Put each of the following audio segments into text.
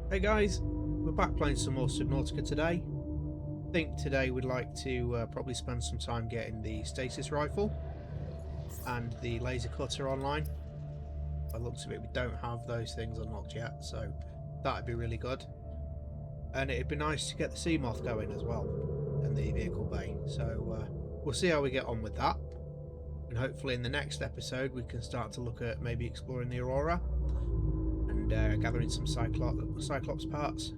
Hey guys, we're back playing some more Subnautica today. I think today we'd like to probably spend some time getting the stasis rifle and the laser cutter online. By the looks of it, we don't have those things unlocked yet, so that'd be really good. And it'd be nice to get the Seamoth going as well in the vehicle bay. So we'll see how we get on with that. And hopefully in the next episode we can start to look at maybe exploring the Aurora and gathering some Cyclops parts.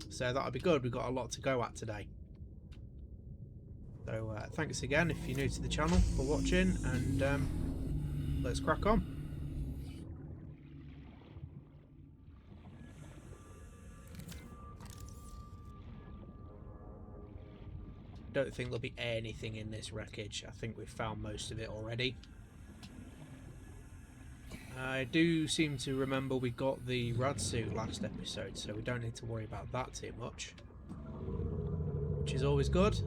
So that'll be good. We've got a lot to go at today. So thanks again if you're new to the channel for watching, and let's crack on. Don't think there'll be anything in this wreckage. I think we've found most of it already. I do seem to remember we got the rad suit last episode, so we don't need to worry about that too much, which is always good.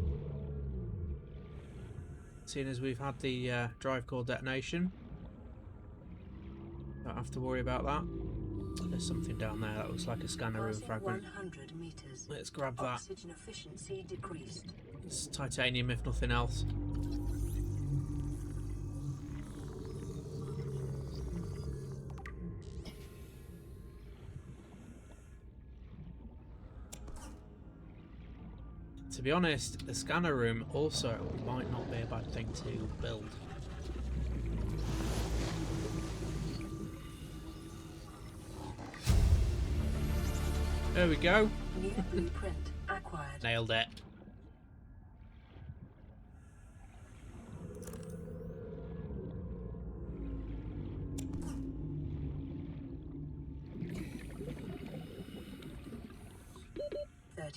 Seeing as we've had the drive core detonation, don't have to worry about that. There's something down there that looks like a scanner room fragment. 100 meters. Let's grab that. Oxygen efficiency decreased. It's titanium if nothing else. To be honest, the scanner room also might not be a bad thing to build. There we go. New blueprint acquired. Nailed it.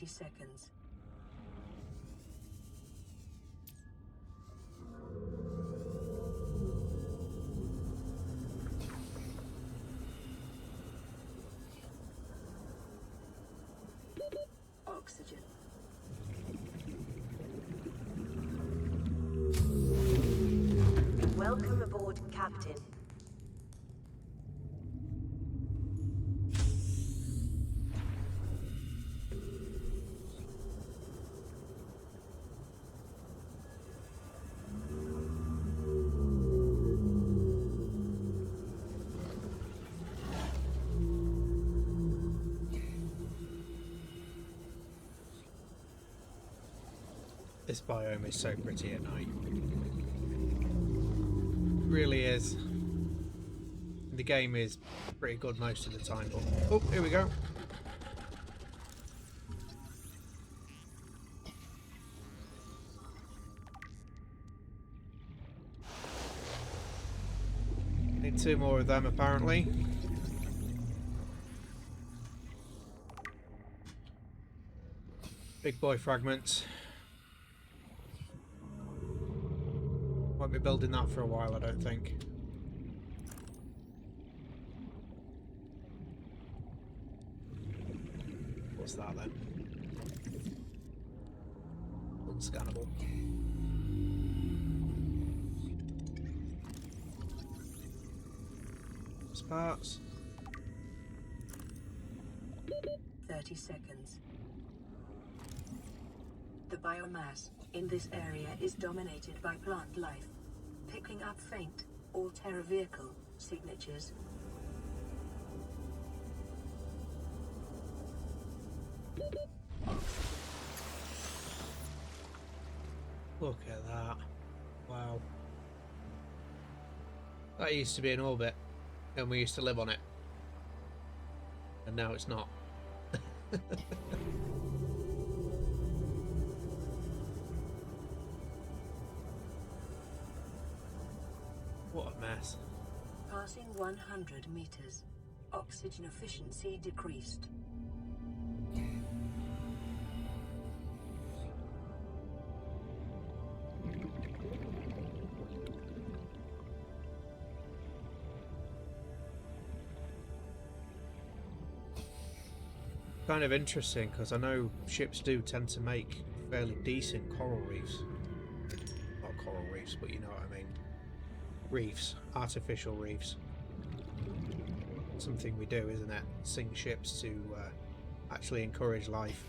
Seconds. Oxygen. Welcome aboard, Captain. This biome is so pretty at night. It really is. The game is pretty good most of the time, but oh, here we go. Need 2 more of them apparently. Big boy fragments. Won't be building that for a while, I don't think. What's that then? Unscannable. Parts. 30 seconds. The biomass in this area is dominated by plant life, picking up faint all-terra vehicle signatures. Look at that. Wow. That used to be an orbit, and we used to live on it. And now it's not. What a mess. Passing 100 meters. Oxygen efficiency decreased. Kind of interesting because I know ships do tend to make fairly decent coral reefs. Not coral reefs, but you know what I mean. Reefs, artificial reefs. something we do, isn't it? Sink ships to actually encourage life.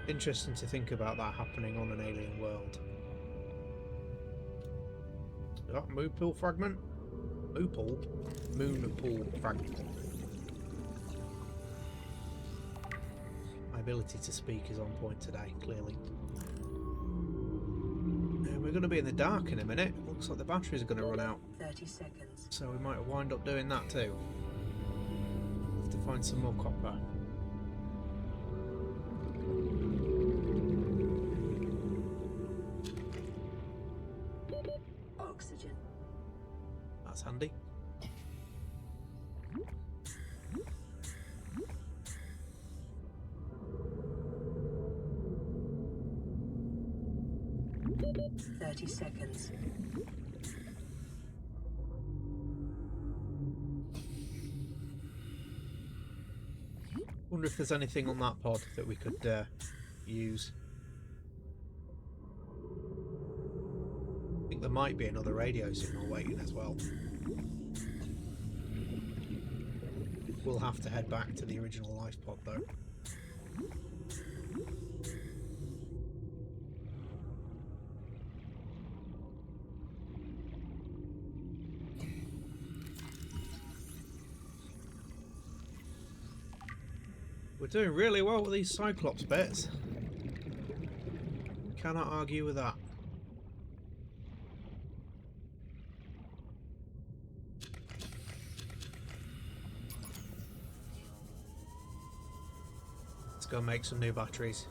Interesting to think about that happening on an alien world. Oh, moon pool fragment? Moon pool fragment. My ability to speak is on point today, clearly. We're going to be in the dark in a minute. Looks like the batteries are going to run out. 30 seconds. So we might wind up doing that too. Have to find some more copper. Oxygen. That's handy. Seconds. Wonder if there's anything on that pod that we could use. I think there might be another radio signal waiting as well. We'll have to head back to the original life pod though. We're doing really well with these Cyclops bits. Cannot argue with that. Let's go make some new batteries.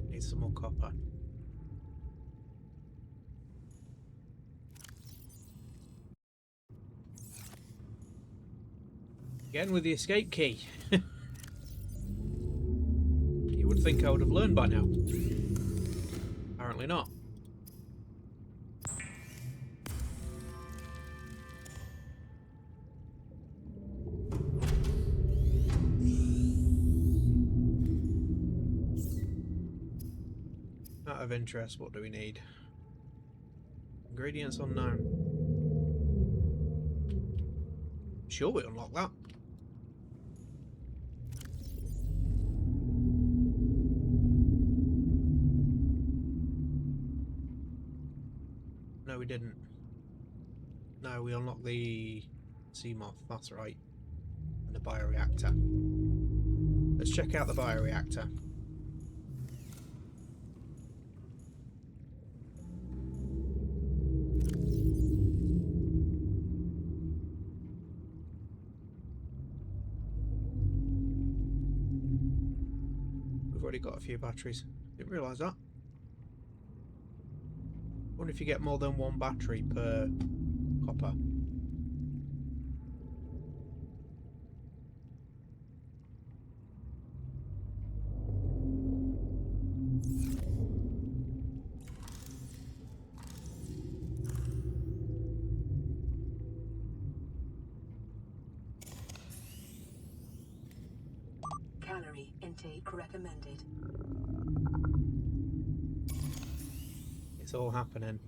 Need some more copper. Again with the escape key. You would think I would have learned by now. Apparently not. Of interest, what do we need? Ingredients unknown. Sure, we unlock that. No, we didn't. No, we unlocked the Seamoth, that's right. And the bioreactor. Let's check out the bioreactor. Got a few batteries. Didn't realise that. Wonder if you get more than one battery per copper. Calorie intake recommended. It's all happening.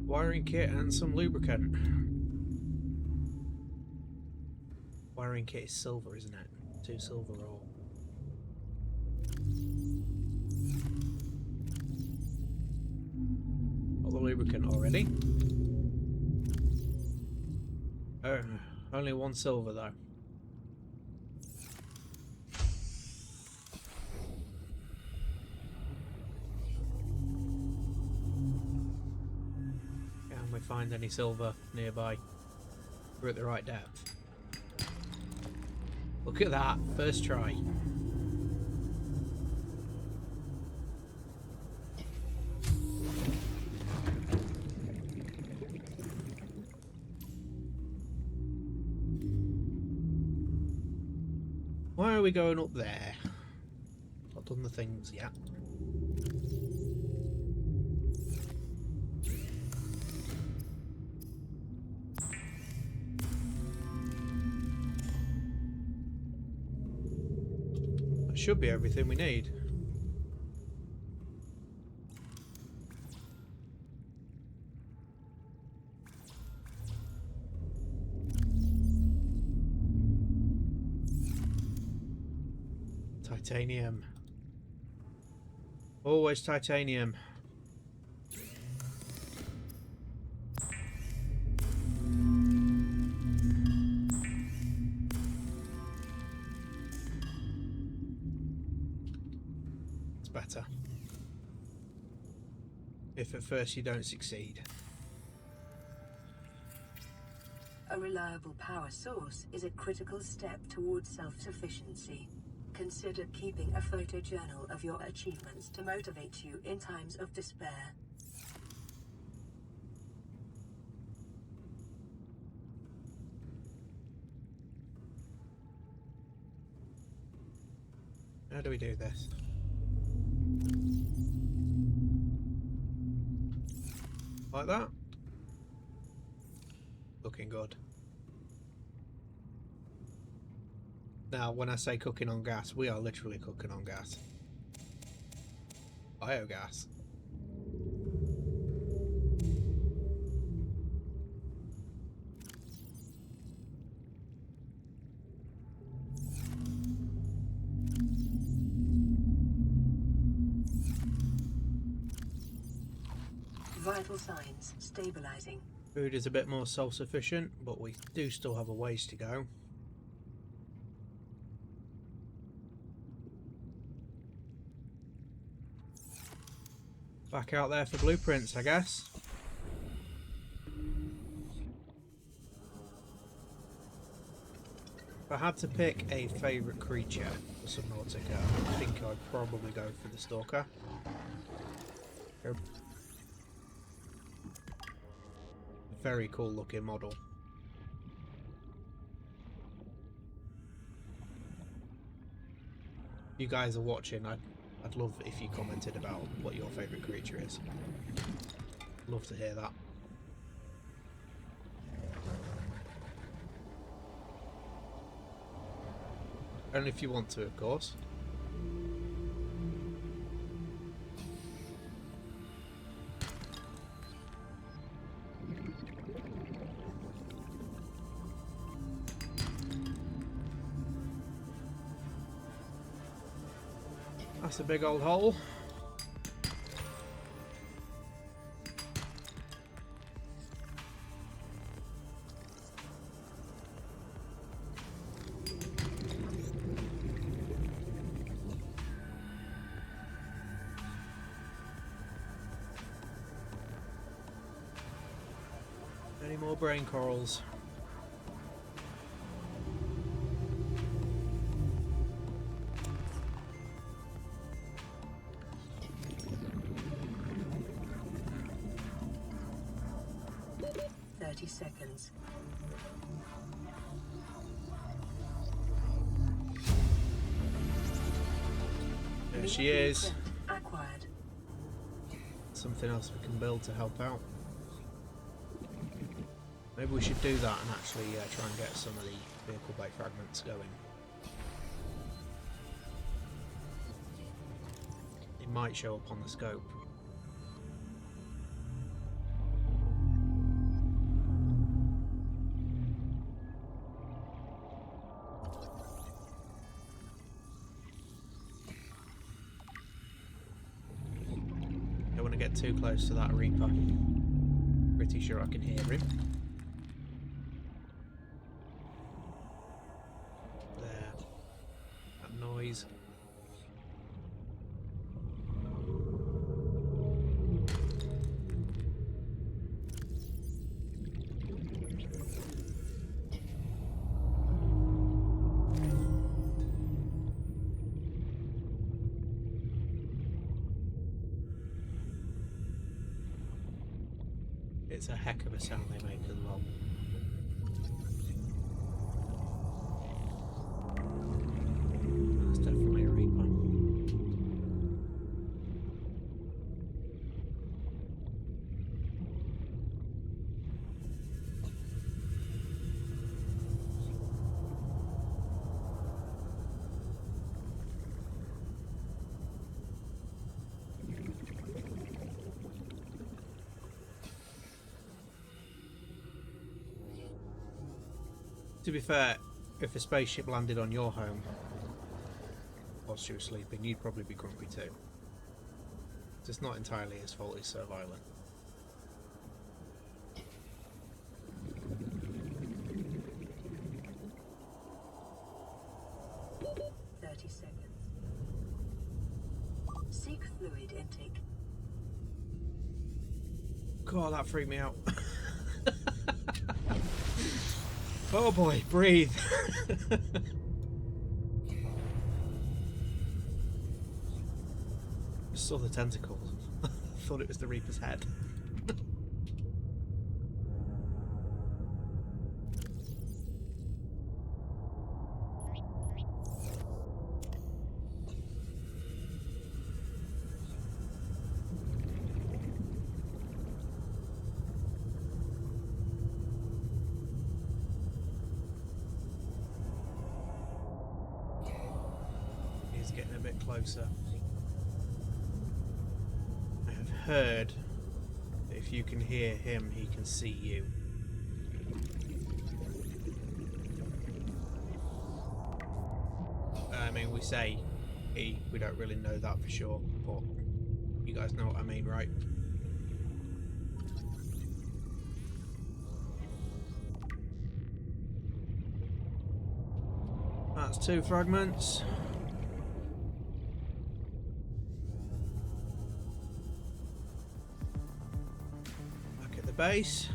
Wiring kit and some lubricant. Wiring kit is silver, isn't it? 2 silver ore. Got the lubricant already. Oh, only 1 silver though. Can we find any silver nearby? We're at the right depth. Look at that, first try. Why are we going up there? Not done the things yet. That should be everything we need. Titanium. Always titanium. It's better. If at first you don't succeed. A reliable power source is a critical step towards self-sufficiency. Consider keeping a photojournal of your achievements to motivate you in times of despair. How do we do this? Like that? Looking good. Now, when I say cooking on gas, we are literally cooking on gas. Biogas. Vital signs stabilizing. Food is a bit more self-sufficient, but we do still have a ways to go. Back out there for blueprints, I guess. If I had to pick a favourite creature for Subnautica, I think I'd probably go for the Stalker. Very cool looking model. If you guys are watching, I'd love if you commented about what your favourite creature is. Love to hear that. Only if you want to, of course. That's a big old hole. Any more brain corals? Seconds. There she is. Acquired. Something else we can build to help out. Maybe we should do that and actually try and get some of the vehicle bait fragments going. It might show up on the scope. Get too close to that Reaper. Pretty sure I can hear him. There. That noise. It's a heck of a sound they make as well. To be fair, if a spaceship landed on your home whilst you were sleeping, you'd probably be grumpy too. It's not entirely his fault he's so violent. Seek fluid intake. God, that freaked me out. Oh boy, breathe. I saw the tentacles. Thought it was the Reaper's head. He's getting a bit closer. I have heard that if you can hear him, he can see you. I mean, we say he, we don't really know that for sure, but you guys know what I mean, right? That's 2 fragments. Back at the base.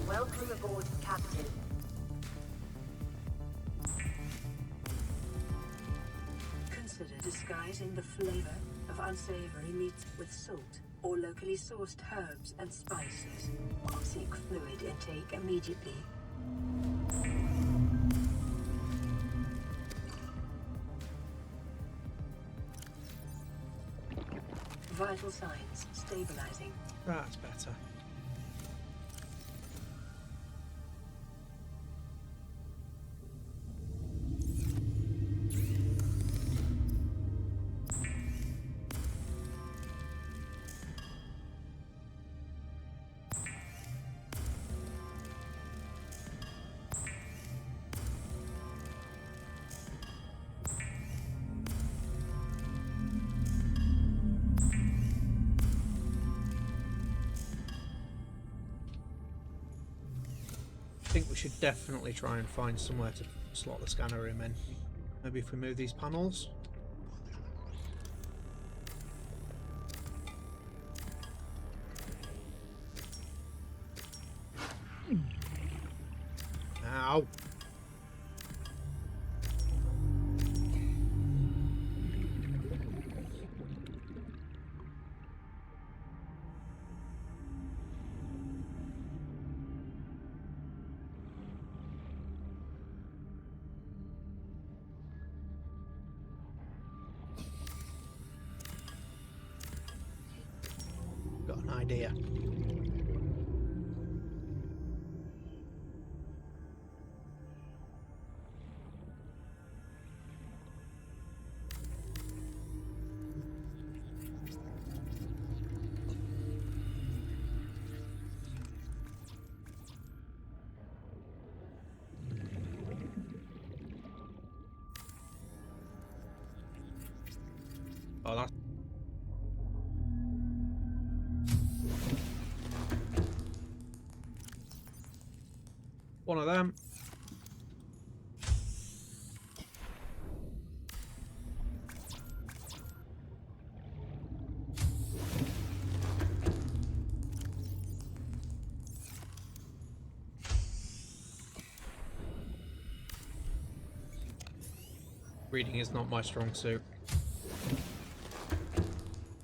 Welcome aboard, Captain. Consider disguising the flavor of unsavory meats with salt or locally sourced herbs and spices. Seek fluid intake immediately. Vital signs stabilizing. That's better. I think we should definitely try and find somewhere to slot the scanner room in. Maybe if we move these panels. Ow! Got an idea. Oh, that's one of them. Reading is not my strong suit.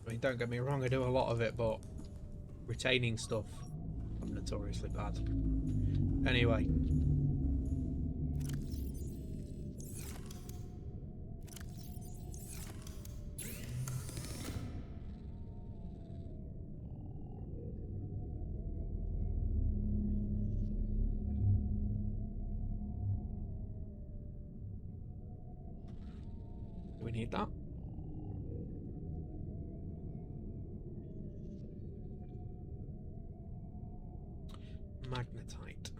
I mean, don't get me wrong, I do a lot of it, but retaining stuff, I'm notoriously bad. Anyway. Do we need that? magnetite.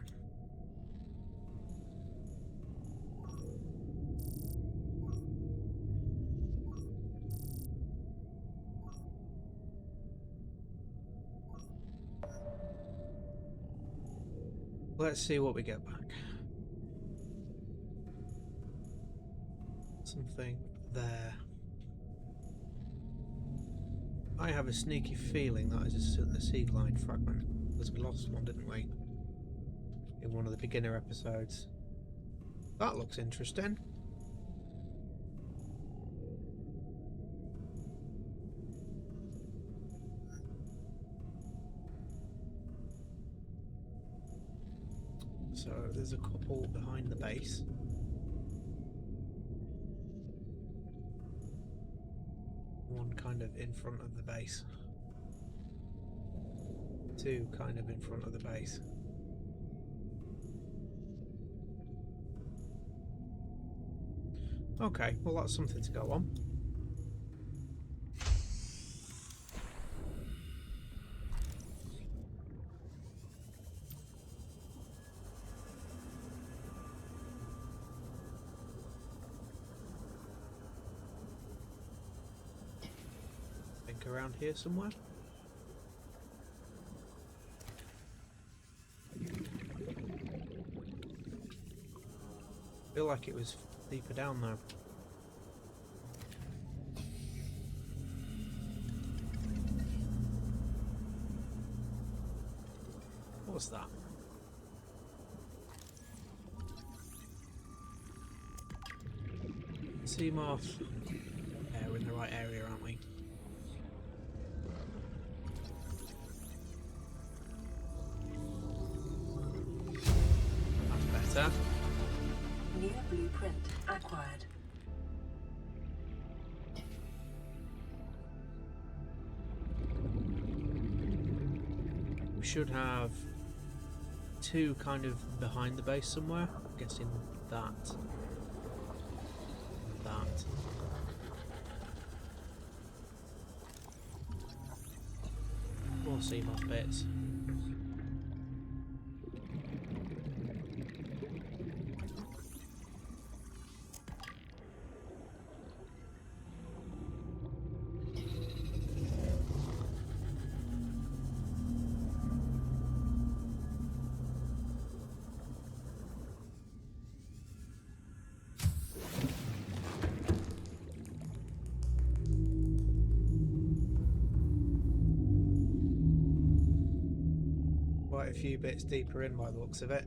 Let's see what we get back. Something there. I have a sneaky feeling that is a sea glide fragment, because we lost one, didn't we? In one of the beginner episodes. That looks interesting. So there's a couple behind the base. One kind of in front of the base. Two kind of in front of the base. Okay, well that's something to go on. Think around here somewhere. I feel like it was deeper down though. What's that? Seamoth. Yeah, we're in the right area, aren't we? That's better. New blueprint acquired. We should have two kind of behind the base somewhere. I'm guessing that. And that. More Seamoth bits. Quite a few bits deeper in by the looks of it.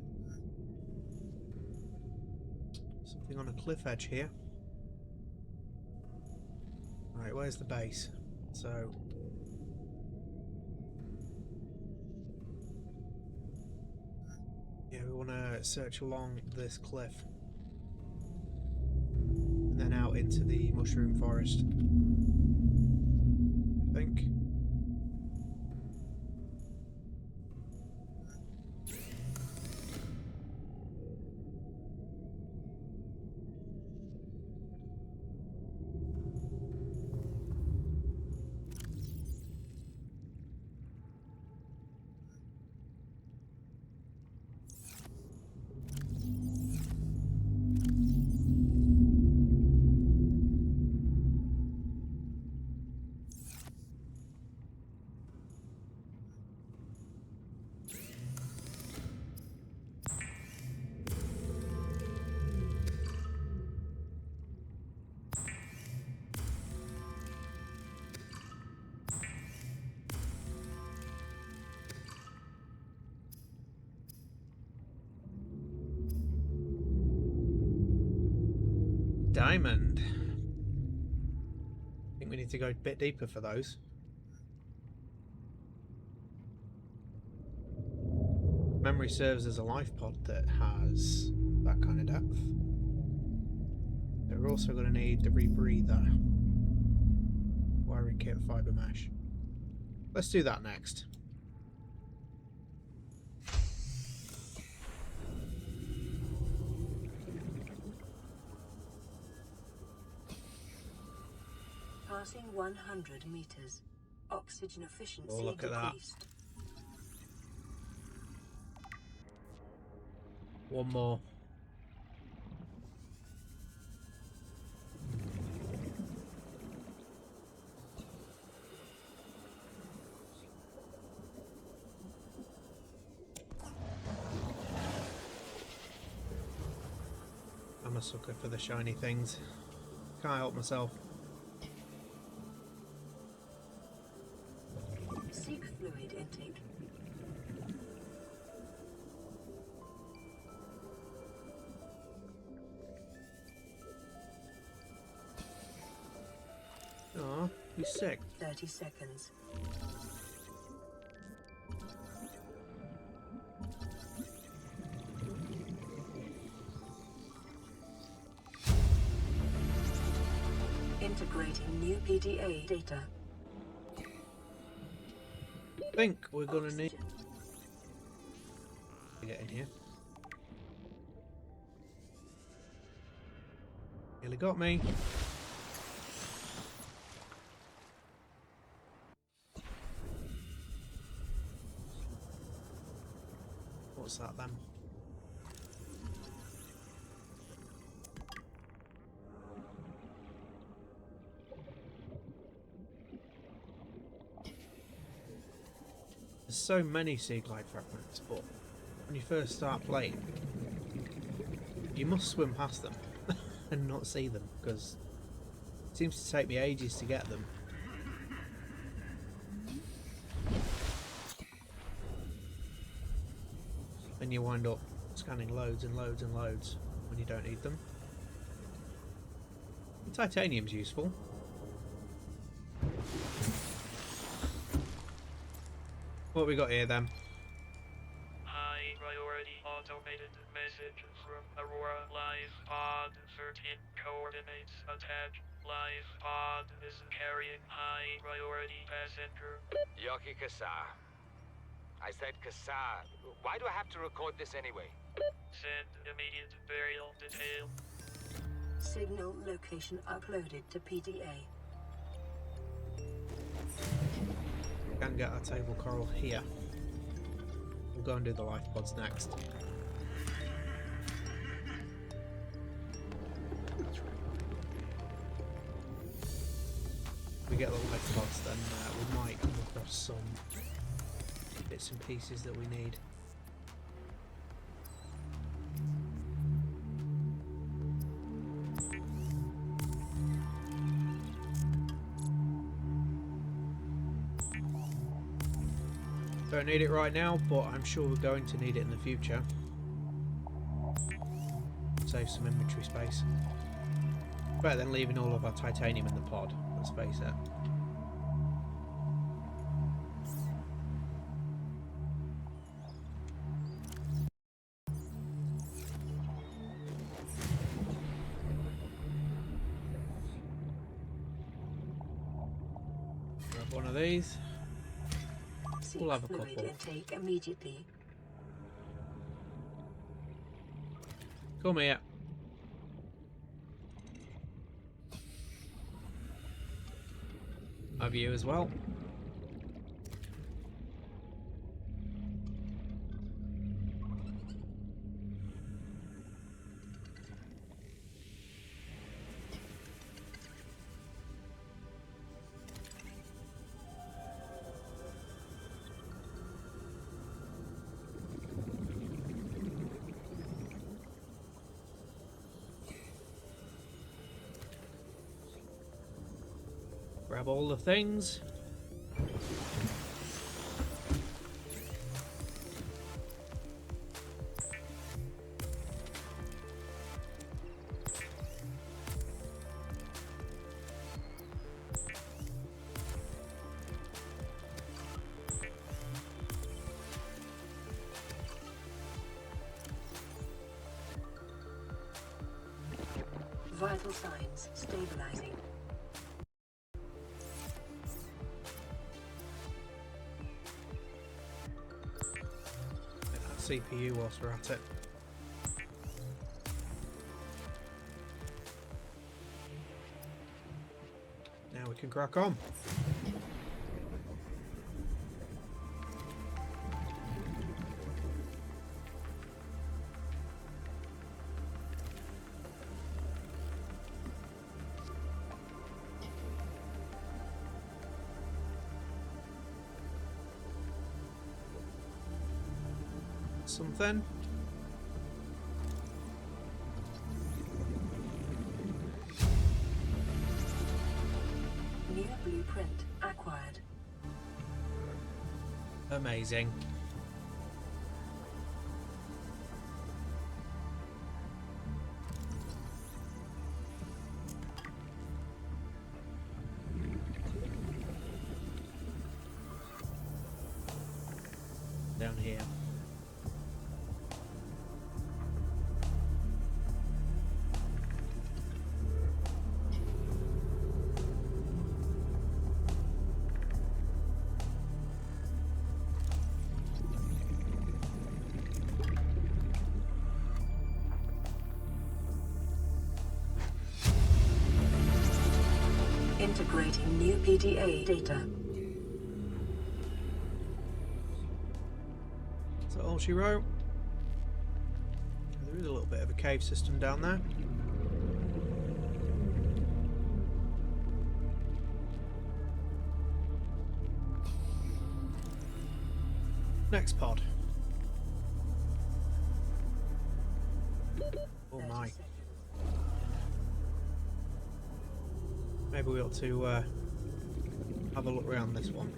Something on a cliff edge here. Right, where's the base? So yeah, we want to search along this cliff and then out into the mushroom forest, I think. Diamond. I think we need to go a bit deeper for those. Memory serves as a life pod that has that kind of depth. We're also going to need the rebreather. Wiring kit, fibre mesh. Let's do that next. Passing 100 meters. Oxygen efficiency Oh, look at that. decreased. one more. I'm a sucker for the shiny things. Can't help myself. Seek fluid intake. Aw, he's sick. 30 seconds. Integrating new PDA data. I think we're gonna need to get in here. Nearly got me. What's that then? There's so many sea glide fragments, but when you first start playing, you must swim past them and not see them, because it seems to take me ages to get them. And you wind up scanning loads and loads and loads when you don't need them. Titanium's useful. What we got here then? High priority automated message from Aurora Live Pod 13 coordinates attached. Live Pod is carrying high priority passenger. Yoki Kassar. I said Kassar. Why do I have to record this anyway? Send immediate burial detail. Signal location uploaded to PDA. Can get our table coral here. We'll go and do the life pods next. If we get the life pods, then we might come across some bits and pieces that we need. Don't need it right now, but I'm sure we're going to need it in the future. Save some inventory space. Better than leaving all of our titanium in the pod, let's face it. Grab one of these. We'll have a Fluid couple. intake immediately. Come here. Have you as well? Grab all the things. Vital signs stabilizing. CPU whilst we're at it. Now we can crack on. something. New blueprint acquired. Amazing. Down here. Integrating new PDA data. Is that all she wrote? There is a little bit of a cave system down there. Next pod. Oh my. Maybe we ought to have a look around this one.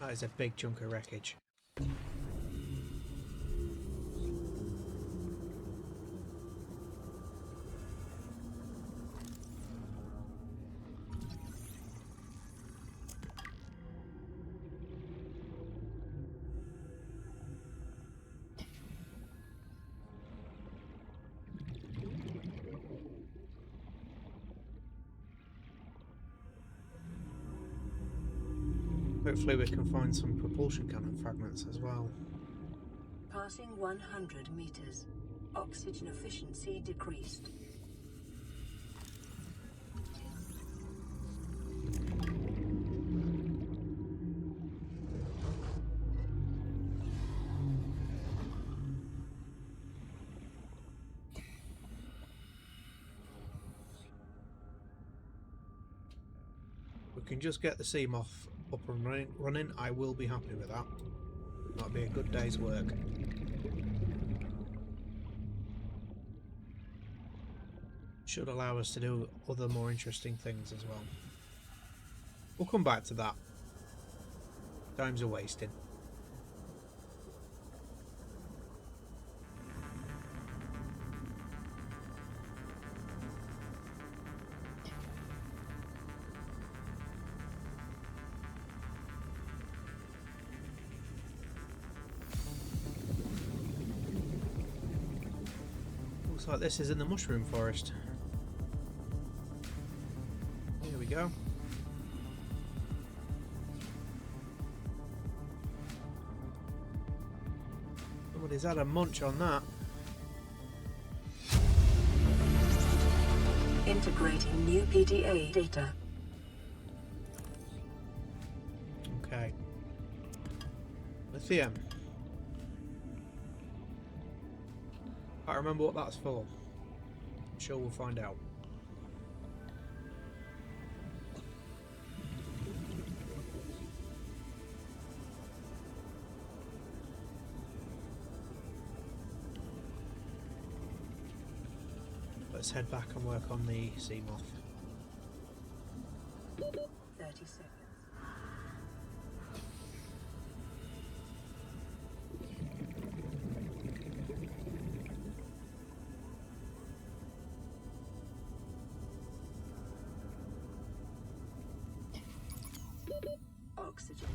That is a big chunk of wreckage. Hopefully we can find some propulsion cannon fragments as well. Passing 100 meters. Oxygen efficiency decreased. We can just get the Seamoth up and running. I will be happy with that. That'll be a good day's work. Should allow us to do other more interesting things as well. We'll come back to that. Time's a wasting. Looks like this is in the mushroom forest. Here we go. Somebody's had a munch on that. Integrating new PDA data. Okay. Lithium. Can't remember what that's for. I'm sure we'll find out. Let's head back and work on the Seamoth. 30 seconds. Oxygen.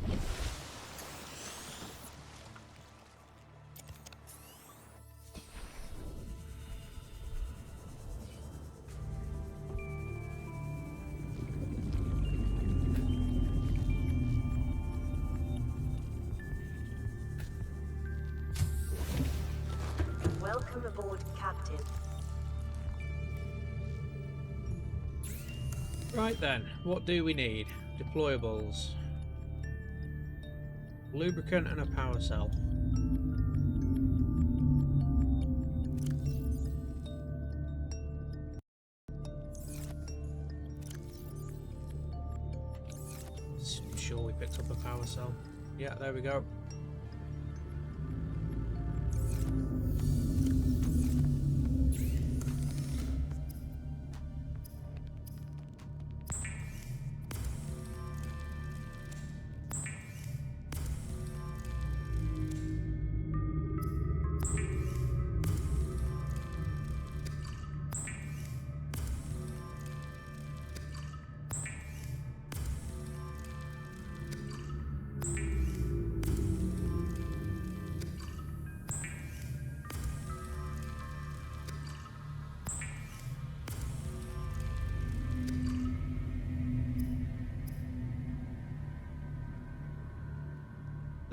Welcome aboard, Captain. Right then, what do we need? Deployables. Lubricant and a power cell. sure we picked up a power cell. Yeah, there we go.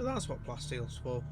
So that's what plastile's for.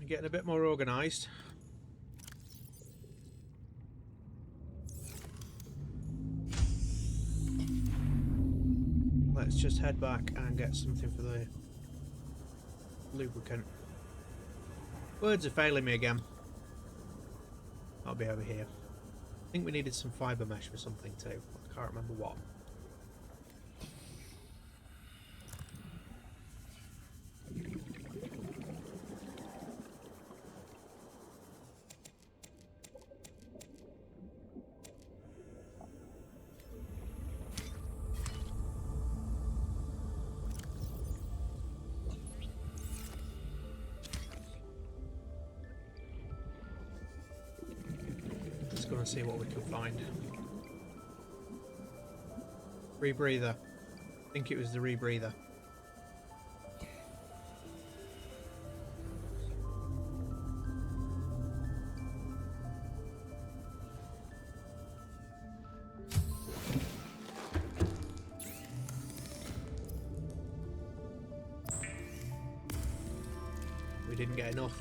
We're getting a bit more organised. Let's just head back and get something for the lubricant. Words are failing me again. I'll be over here. I think we needed some fibre mesh for something too. I can't remember what. Let's go and see what we can find. Rebreather. I think it was the rebreather. We didn't get enough.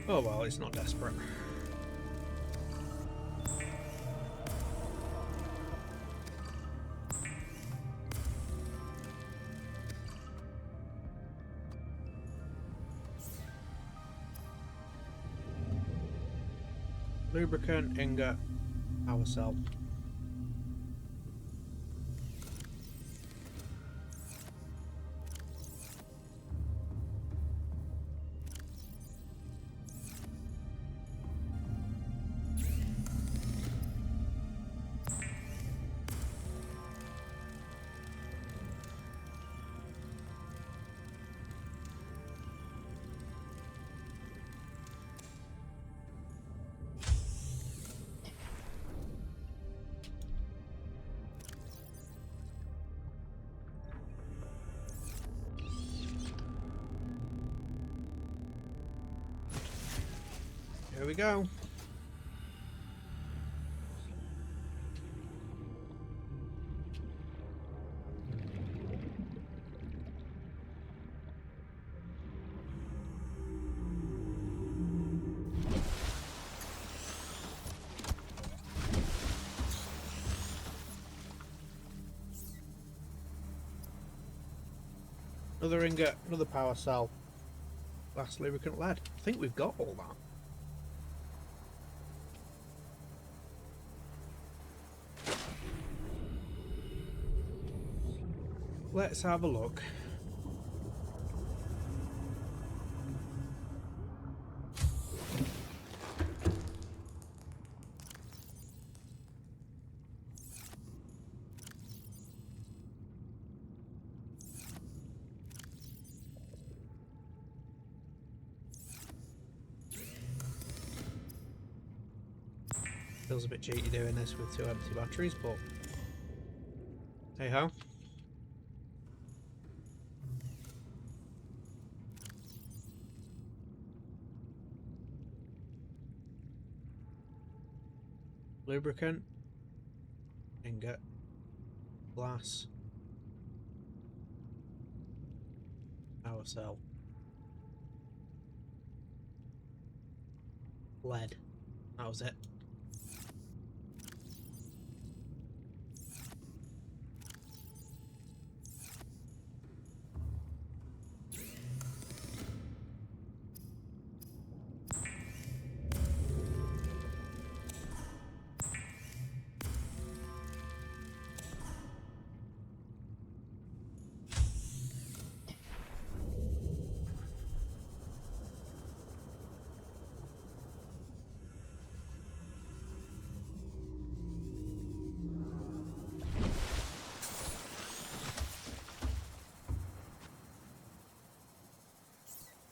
Oh well, it's not desperate. Lubricant, ingot, power cell. we go. Another ingot, another power cell. Last lubricant lead. I think we've got all that. Let's have a look. Feels a bit cheaty doing this with 2 empty batteries, but hey ho. Lubricant, ingot, glass, power cell, lead. That was it.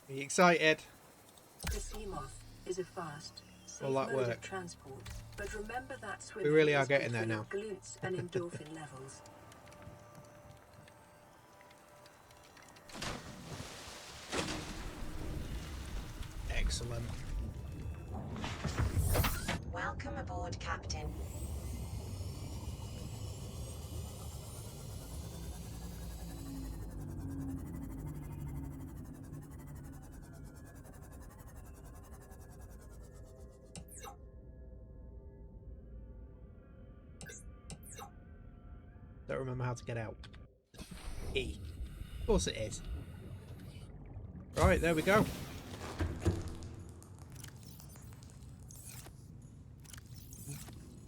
Are you excited? The Seamoth is a fast, safe Will that mode work? of transport, but remember that We swimming really are is good getting there for your now. glutes and endorphin levels. Excellent. Welcome aboard, Captain. Don't remember how to get out. E. Of course it is. Right, there we go.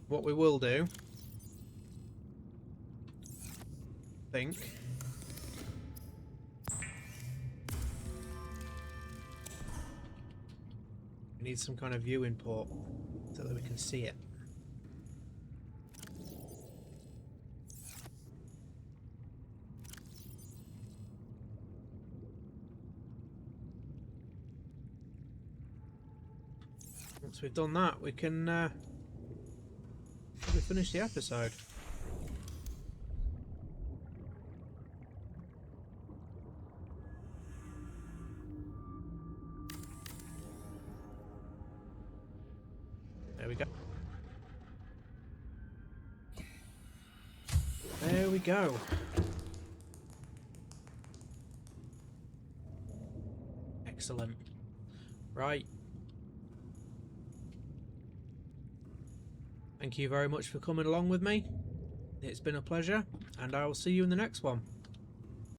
What we will do, I think, we need some kind of viewing port so that we can see it. Once we've done that, we can probably finish the episode. There we go. There we go. Excellent. Right. Thank you very much for coming along with me. It's been a pleasure, and I will see you in the next one.